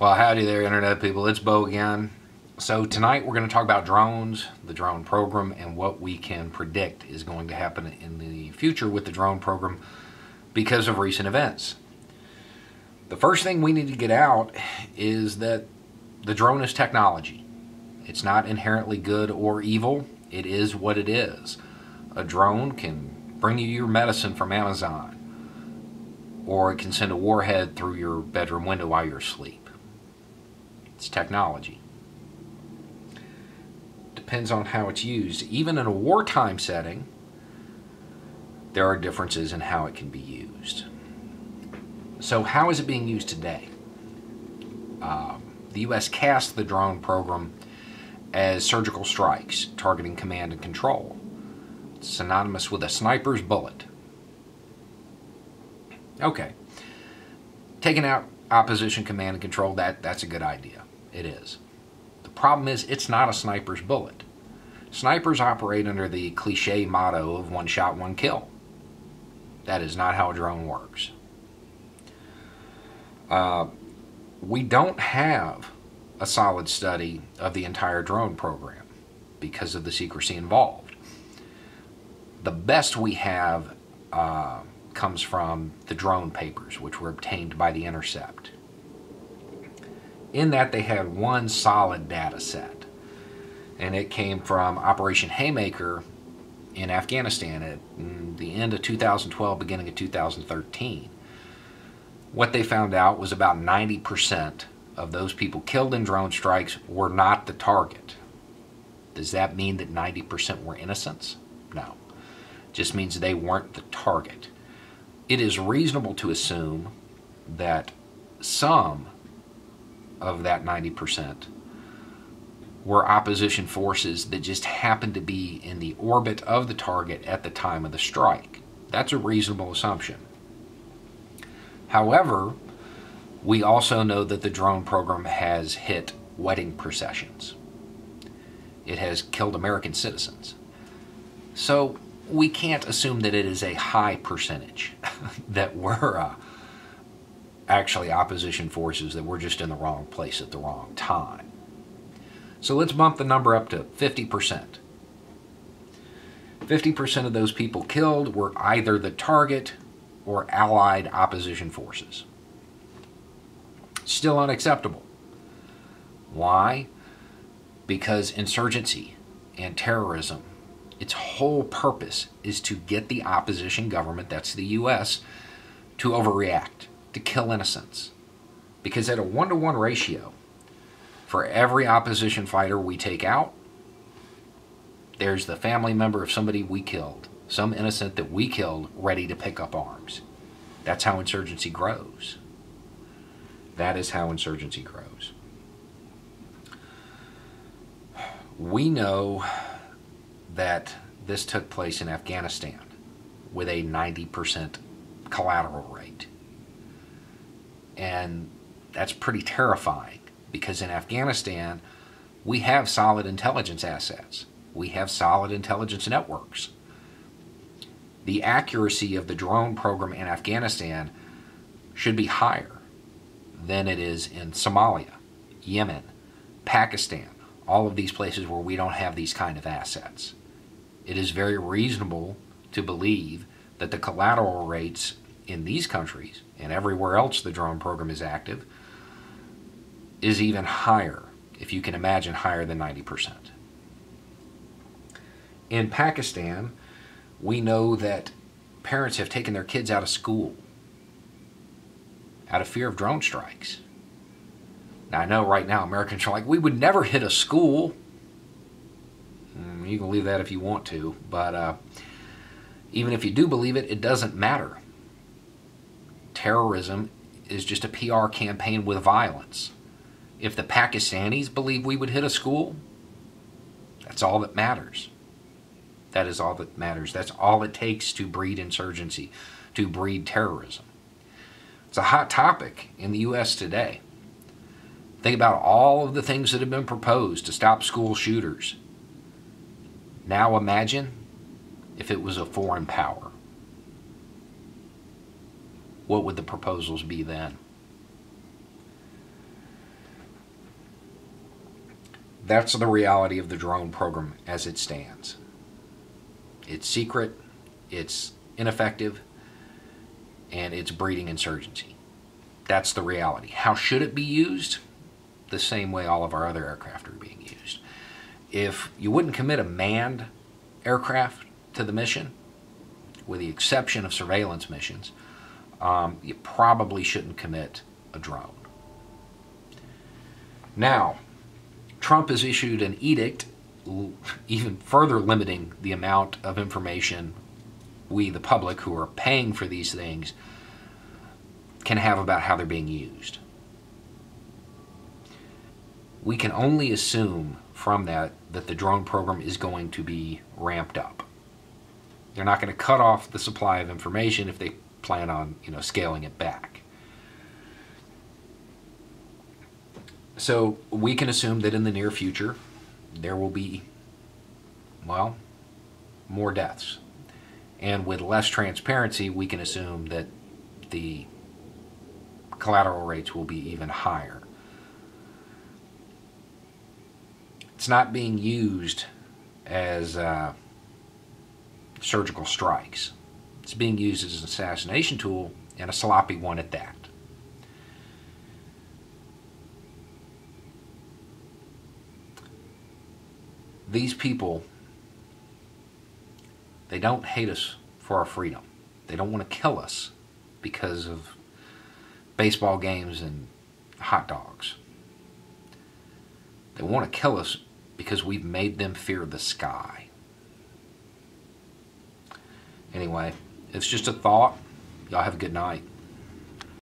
Well, howdy there, Internet people. It's Bo again. So tonight we're going to talk about drones, the drone program, and what we can predict is going to happen in the future with the drone program because of recent events. The first thing we need to get out is that the drone is technology. It's not inherently good or evil. It is what it is. A drone can bring you your medicine from Amazon, or it can send a warhead through your bedroom window while you're asleep. It's technology. Depends on how it's used. Even in a wartime setting, there are differences in how it can be used. So how is it being used today? The U.S. cast the drone program as surgical strikes, targeting command and control. It's synonymous with a sniper's bullet. Okay. Taking out opposition command and control, that's a good idea. It is. The problem is it's not a sniper's bullet. Snipers operate under the cliche motto of one shot, one kill. That is not how a drone works. We don't have a solid study of the entire drone program because of the secrecy involved. The best we have comes from the drone papers, which were obtained by The Intercept. In that, they had one solid data set, and it came from Operation Haymaker in Afghanistan at the end of 2012, beginning of 2013. What they found out was about 90% of those people killed in drone strikes were not the target. Does that mean that 90% were innocents? No. It just means they weren't the target. It is reasonable to assume that some of that 90% were opposition forces that just happened to be in the orbit of the target at the time of the strike. That's a reasonable assumption. However, we also know that the drone program has hit wedding processions. It has killed American citizens. So we can't assume that it is a high percentage that were actually opposition forces that were just in the wrong place at the wrong time. So let's bump the number up to 50%. 50% of those people killed were either the target or allied opposition forces. Still unacceptable. Why? Because insurgency and terrorism, its whole purpose is to get the opposition government, that's the U.S., to overreact, to kill innocents. Because at a 1-to-1 ratio, for every opposition fighter we take out, there's the family member of somebody we killed, some innocent that we killed, ready to pick up arms. That's how insurgency grows. That is how insurgency grows. We know that this took place in Afghanistan with a 90% collateral rate. And that's pretty terrifying because in Afghanistan, we have solid intelligence assets. We have solid intelligence networks. The accuracy of the drone program in Afghanistan should be higher than it is in Somalia, Yemen, Pakistan, all of these places where we don't have these kind of assets. It is very reasonable to believe that the collateral rates in these countries and everywhere else the drone program is active is even higher, if you can imagine higher than 90%. In Pakistan, we know that parents have taken their kids out of school out of fear of drone strikes. Now I know right now Americans are like, we would never hit a school. You can believe that if you want to, but even if you do believe it, it doesn't matter. Terrorism is just a PR campaign with violence. If the Pakistanis believe we would hit a school, that's all that matters. That is all that matters. That's all it takes to breed insurgency, to breed terrorism. It's a hot topic in the U.S. today. Think about all of the things that have been proposed to stop school shooters. Now imagine if it was a foreign power. What would the proposals be then? That's the reality of the drone program as it stands. It's secret, it's ineffective, and it's breeding insurgency. That's the reality. How should it be used? The same way all of our other aircraft are being used. If you wouldn't commit a manned aircraft to the mission, with the exception of surveillance missions, you probably shouldn't commit a drone. Now, Trump has issued an edict even further limiting the amount of information we, the public, who are paying for these things, can have about how they're being used. We can only assume from that the drone program is going to be ramped up. They're not going to cut off the supply of information if they plan on, scaling it back. So we can assume that in the near future there will be, well, more deaths. And with less transparency, we can assume that the collateral rates will be even higher. It's not being used as surgical strikes. It's being used as an assassination tool, and a sloppy one at that. These people, they don't hate us for our freedom. They don't want to kill us because of baseball games and hot dogs. They want to kill us because we've made them fear the sky. Anyway, it's just a thought. Y'all have a good night.